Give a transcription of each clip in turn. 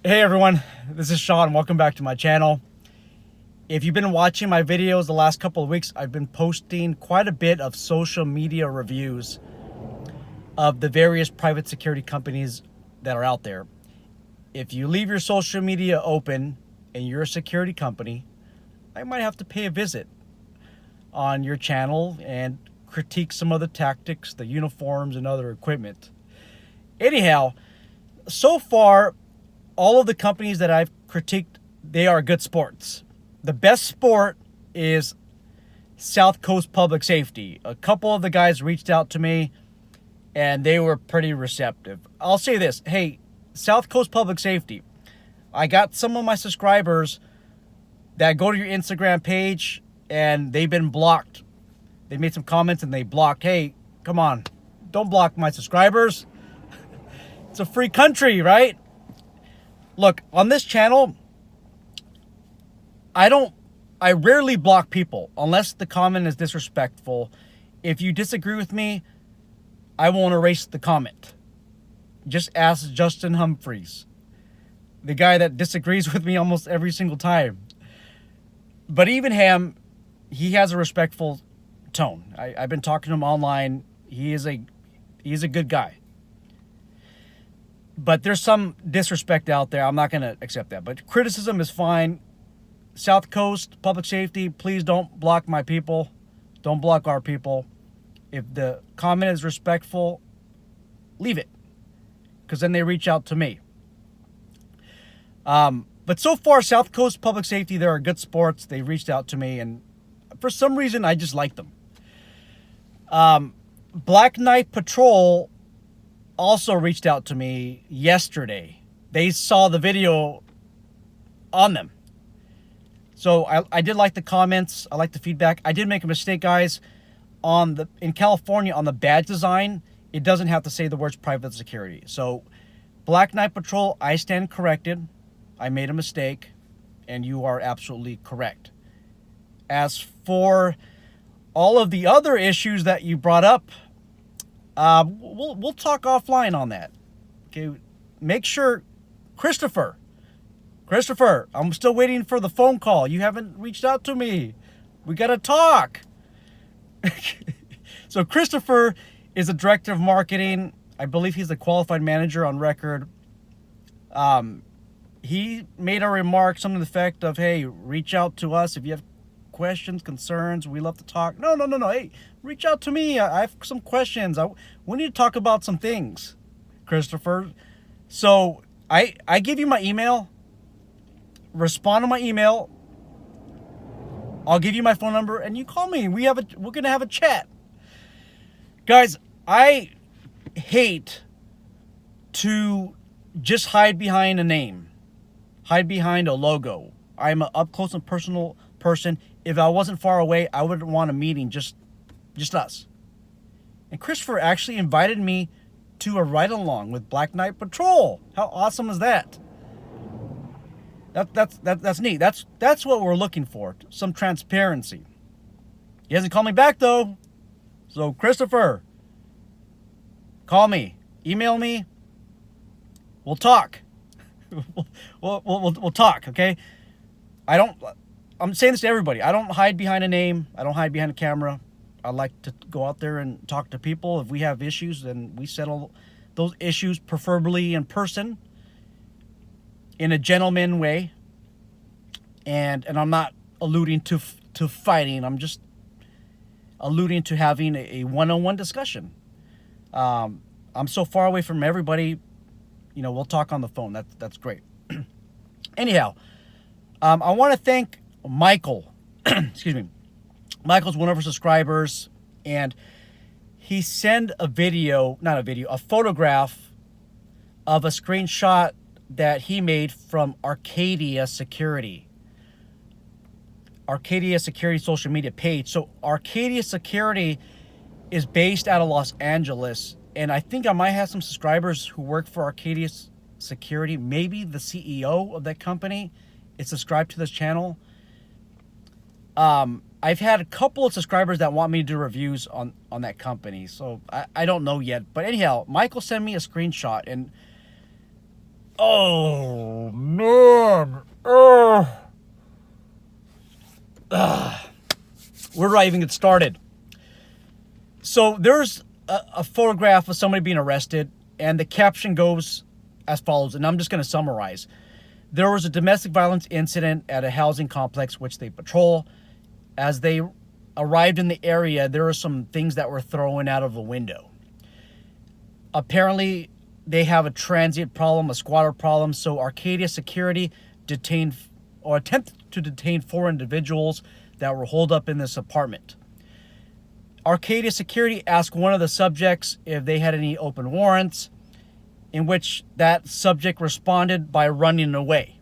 Hey everyone, this is Sean. Welcome back to my channel. If you've been watching my videos the last couple of weeks, I've been posting quite a bit of social media reviews of the various private security companies that are out there. If you leave your social media open and you're a security company, I might have to pay a visit on your channel and critique some of the tactics, the uniforms, and other equipment. Anyhow, so far, all of the companies that I've critiqued, they are good sports. The best sport is South Coast Public Safety. A couple of the guys reached out to me and they were pretty receptive. I'll say this, hey, South Coast Public Safety, I got some of my subscribers that go to your Instagram page and they've been blocked. They made some comments and they blocked. Hey, come on, don't block my subscribers. It's a free country, right? Look, on this channel, I rarely block people unless the comment is disrespectful. If you disagree with me, I won't erase the comment. Just ask Justin Humphreys, the guy that disagrees with me almost every single time. But even him, he has a respectful tone. I've been talking to him online. He's a good guy. But there's some disrespect out there. I'm not going to accept that. But criticism is fine. South Coast Public Safety, please don't block my people. Don't block our people. If the comment is respectful, leave it. Because then they reach out to me. But so far, South Coast Public Safety, they are good sports. They reached out to me. And for some reason, I just like them. Black Knight Patrol also reached out to me yesterday. They saw the video on them. So I did like the comments. I like the feedback. I did make a mistake, guys. In California, on the badge design, it doesn't have to say the words private security. So Black Knight Patrol, I stand corrected. I made a mistake, and you are absolutely correct. As for all of the other issues that you brought up, we'll talk offline on that. Okay, make sure, Christopher, I'm still waiting for the phone call. You haven't reached out to me. We gotta talk. So Christopher is the director of marketing. I believe he's the qualified manager on record. He made a remark, something to the effect of, hey, reach out to us if you have questions, concerns. We love to talk. No. Hey, reach out to me. I have some questions. We need to talk about some things, Christopher. So I give you my email. Respond to my email. I'll give you my phone number and you call me. We're gonna have a chat. Guys, I hate to just hide behind a name, hide behind a logo. I'm an up close and personal person. If I wasn't far away, I wouldn't want a meeting, just us. And Christopher actually invited me to a ride-along with Black Knight Patrol. How awesome is that? That's neat. That's what we're looking for. Some transparency. He hasn't called me back though. So Christopher, call me, email me. We'll talk. we'll talk. Okay. I'm saying this to everybody. I don't hide behind a name. I don't hide behind a camera. I like to go out there and talk to people. If we have issues, then we settle those issues, preferably in person, in a gentleman way. And I'm not alluding to fighting. I'm just alluding to having a one-on-one discussion. I'm so far away from everybody. We'll talk on the phone. That's great. Anyhow, I want to thank Michael. Excuse me. Michael's one of our subscribers, and he sent a photograph of a screenshot that he made from Arcadia Security social media page. So Arcadia Security is based out of Los Angeles, and I think I might have some subscribers who work for Arcadia Security. Maybe the CEO of that company is subscribed to this channel. I've had a couple of subscribers that want me to do reviews on that company, so I don't know yet. But anyhow, Michael sent me a screenshot, and Oh, man. Oh. Where do I even get started? So there's a photograph of somebody being arrested, and the caption goes as follows, and I'm just going to summarize. There was a domestic violence incident at a housing complex which they patrol. As they arrived in the area, there were some things that were thrown out of a window. Apparently, they have a transient problem, a squatter problem, so Arcadia security detained or attempted to detain 4 individuals that were holed up in this apartment. Arcadia security asked one of the subjects if they had any open warrants, in which that subject responded by running away.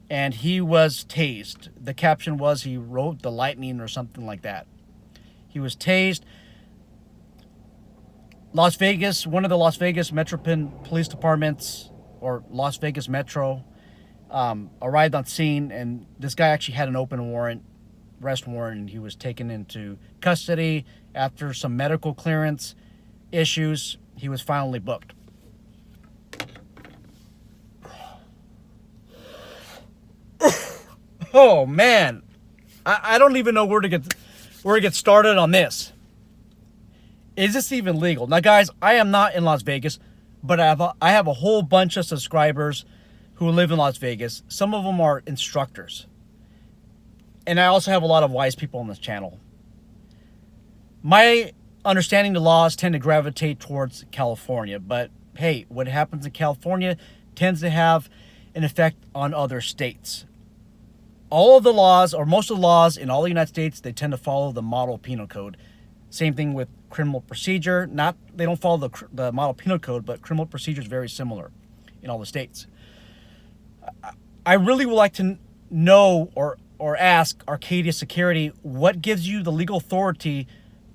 And he was tased. The caption was, he rode the lightning or something like that. He was tased. Las Vegas, one of the Las Vegas Metropolitan Police Departments, or Las Vegas Metro, arrived on scene, and this guy actually had an open warrant, arrest warrant, and he was taken into custody. After some medical clearance issues, he was finally booked. Oh man, I don't even know where to get started on this. Is this even legal? Now, guys, I am not in Las Vegas, but I have a whole bunch of subscribers who live in Las Vegas. Some of them are instructors, and I also have a lot of wise people on this channel. My understanding the laws tend to gravitate towards California, but hey, what happens in California tends to have an effect on other states. All of the laws, or most of the laws in all the United States, they tend to follow the model penal code. Same thing with criminal procedure. They don't follow the model penal code, but criminal procedure is very similar in all the states. I really would like to know or ask Arcadia security, what gives you the legal authority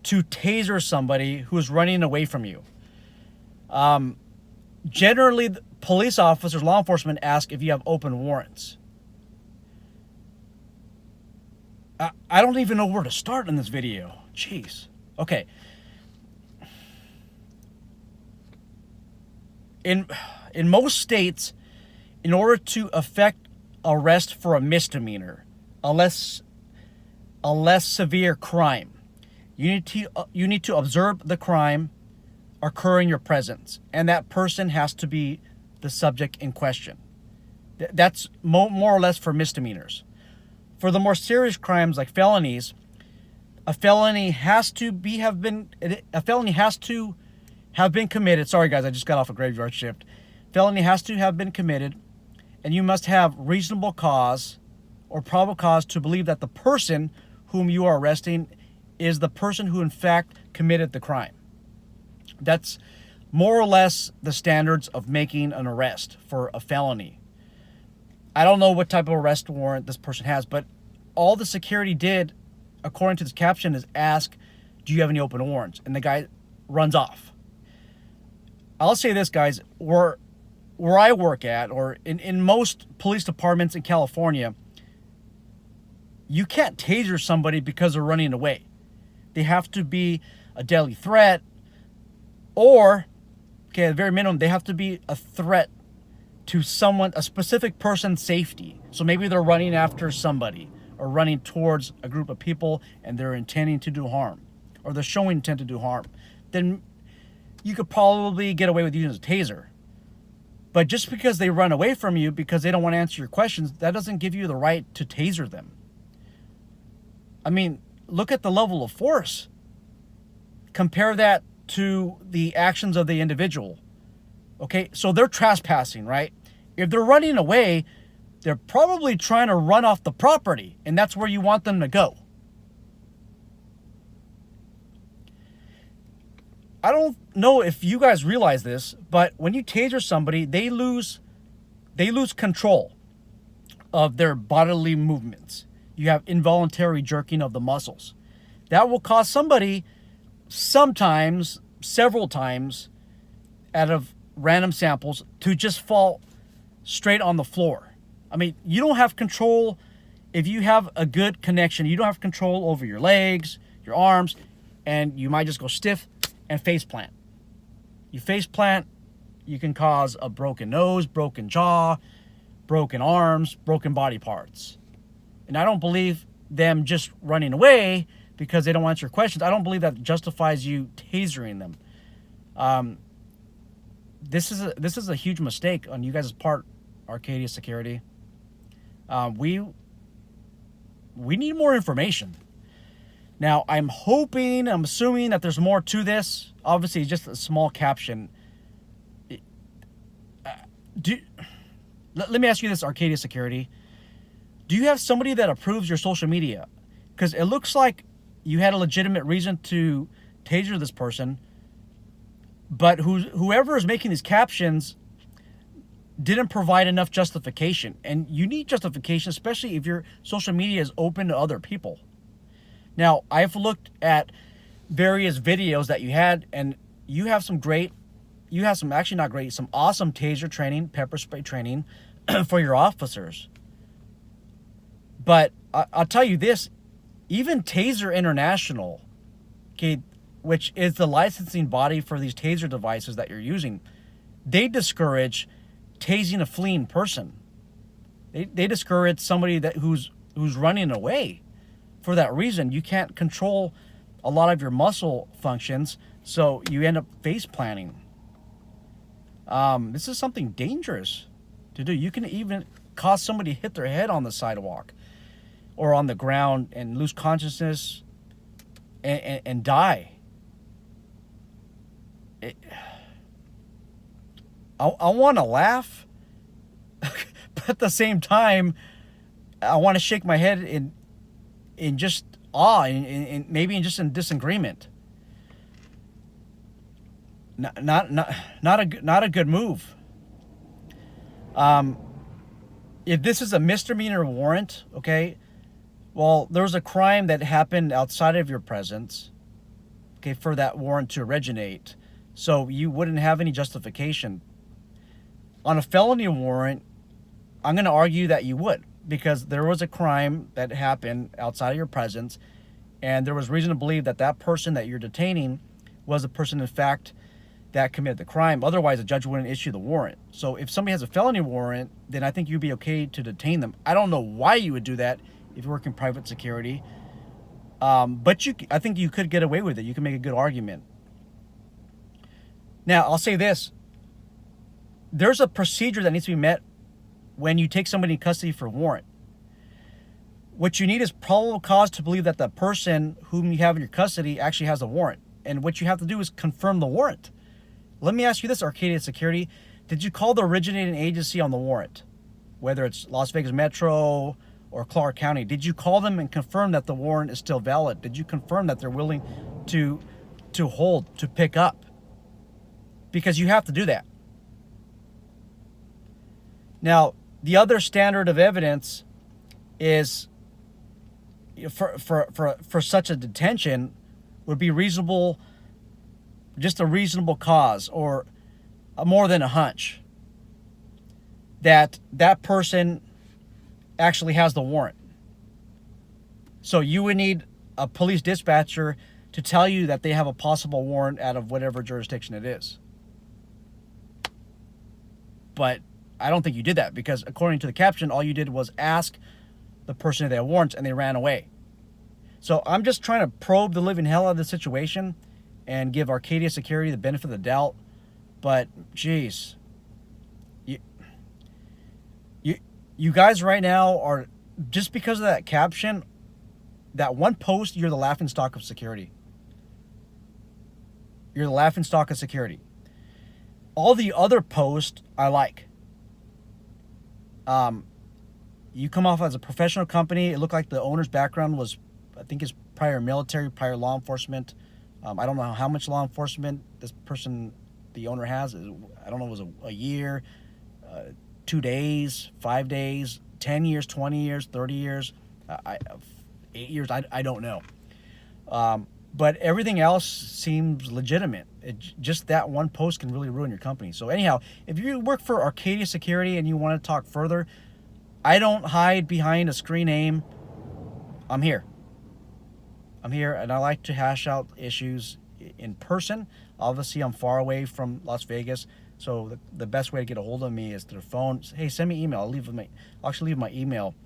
to taser somebody who is running away from you? Generally, police officers, law enforcement ask if you have open warrants. I don't even know where to start in this video. Jeez. Okay. In most states, in order to effect arrest for a misdemeanor, a less severe crime, you need to observe the crime occur in your presence, and that person has to be the subject in question. That's more or less for misdemeanors. For the more serious crimes like felonies, a felony has to have been committed. Sorry guys, I just got off a graveyard shift. Felony has to have been committed, and you must have reasonable cause or probable cause to believe that the person whom you are arresting is the person who in fact committed the crime. That's more or less the standards of making an arrest for a felony. I don't know what type of arrest warrant this person has, but all the security did, according to this caption, is ask, do you have any open warrants? And the guy runs off. I'll say this, guys, where I work at, or in most police departments in California, you can't taser somebody because they're running away. They have to be a deadly threat, or, okay, at the very minimum, they have to be a threat to someone, a specific person's safety. So maybe they're running after somebody or running towards a group of people and they're intending to do harm, or they're showing intent to do harm. Then you could probably get away with using a taser. But just because they run away from you because they don't want to answer your questions, that doesn't give you the right to taser them. I mean, look at the level of force. Compare that to the actions of the individual. Okay, so they're trespassing, right? If they're running away, they're probably trying to run off the property, and that's where you want them to go. I don't know if you guys realize this, but when you taser somebody, they lose control of their bodily movements. You have involuntary jerking of the muscles. That will cause somebody sometimes, several times, out of random samples, to just fall straight on the floor. I mean, you don't have control. If you have a good connection, you don't have control over your legs, your arms, and you might just go stiff and face plant. You face plant, you can cause a broken nose, broken jaw, broken arms, broken body parts. And I don't believe them just running away because they don't answer your questions. I don't believe that justifies you tasering them. This is a huge mistake on you guys' part, Arcadia Security. We need more information. Now, I'm assuming that there's more to this. Obviously, just a small caption. Let me ask you this, Arcadia Security. Do you have somebody that approves your social media? Because it looks like you had a legitimate reason to taser this person, but whoever is making these captions didn't provide enough justification. And you need justification, especially if your social media is open to other people. Now, I've looked at various videos that you had, and you have some actually not great, some awesome taser training, pepper spray training for your officers. But I'll tell you this, even Taser International, okay, which is the licensing body for these taser devices that you're using, they discourage tasing a fleeing person. They discourage somebody who's running away. For that reason, you can't control a lot of your muscle functions, so you end up face planting. This is something dangerous to do. You can even cause somebody to hit their head on the sidewalk or on the ground and lose consciousness and die. I want to laugh, but at the same time, I want to shake my head in just awe, and maybe in disagreement. Not a good move. If this is a misdemeanor warrant, okay, well, there was a crime that happened outside of your presence, okay, for that warrant to originate, so you wouldn't have any justification. On a felony warrant, I'm going to argue that you would, because there was a crime that happened outside of your presence, and there was reason to believe that that person that you're detaining was the person, in fact, that committed the crime. Otherwise, a judge wouldn't issue the warrant. So if somebody has a felony warrant, then I think you'd be okay to detain them. I don't know why you would do that if you work in private security, but I think you could get away with it. You can make a good argument. Now, I'll say this. There's a procedure that needs to be met when you take somebody in custody for a warrant. What you need is probable cause to believe that the person whom you have in your custody actually has a warrant. And what you have to do is confirm the warrant. Let me ask you this, Arcadia Security. Did you call the originating agency on the warrant? Whether it's Las Vegas Metro or Clark County, did you call them and confirm that the warrant is still valid? Did you confirm that they're willing to hold, to pick up? Because you have to do that. Now, the other standard of evidence is for such a detention would be reasonable, just a reasonable cause, or more than a hunch that that person actually has the warrant. So you would need a police dispatcher to tell you that they have a possible warrant out of whatever jurisdiction it is. But I don't think you did that, because according to the caption, all you did was ask the person if they had warrants, and they ran away. So I'm just trying to probe the living hell out of the situation and give Arcadia Security the benefit of the doubt. But, geez, you guys right now are, just because of that caption, that one post, you're the laughingstock of security. You're the laughingstock of security. All the other posts I like. You come off as a professional company. It looked like the owner's background was, I think, is prior military, prior law enforcement. I don't know how much law enforcement this person, the owner, has. I don't know if it was a year, 2 days, 5 days, 10 years, 20 years, 30 years, 8 years. I don't know. But everything else seems legitimate. Just that one post can really ruin your company. So anyhow, if you work for Arcadia Security and you want to talk further, I don't hide behind a screen name. I'm here. And I like to hash out issues in person. Obviously, I'm far away from Las Vegas, So the best way to get a hold of me is through the phone. Hey, send me email. I'll actually leave my email,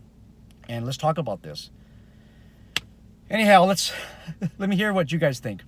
and let's talk about this. Anyhow, let me hear what you guys think.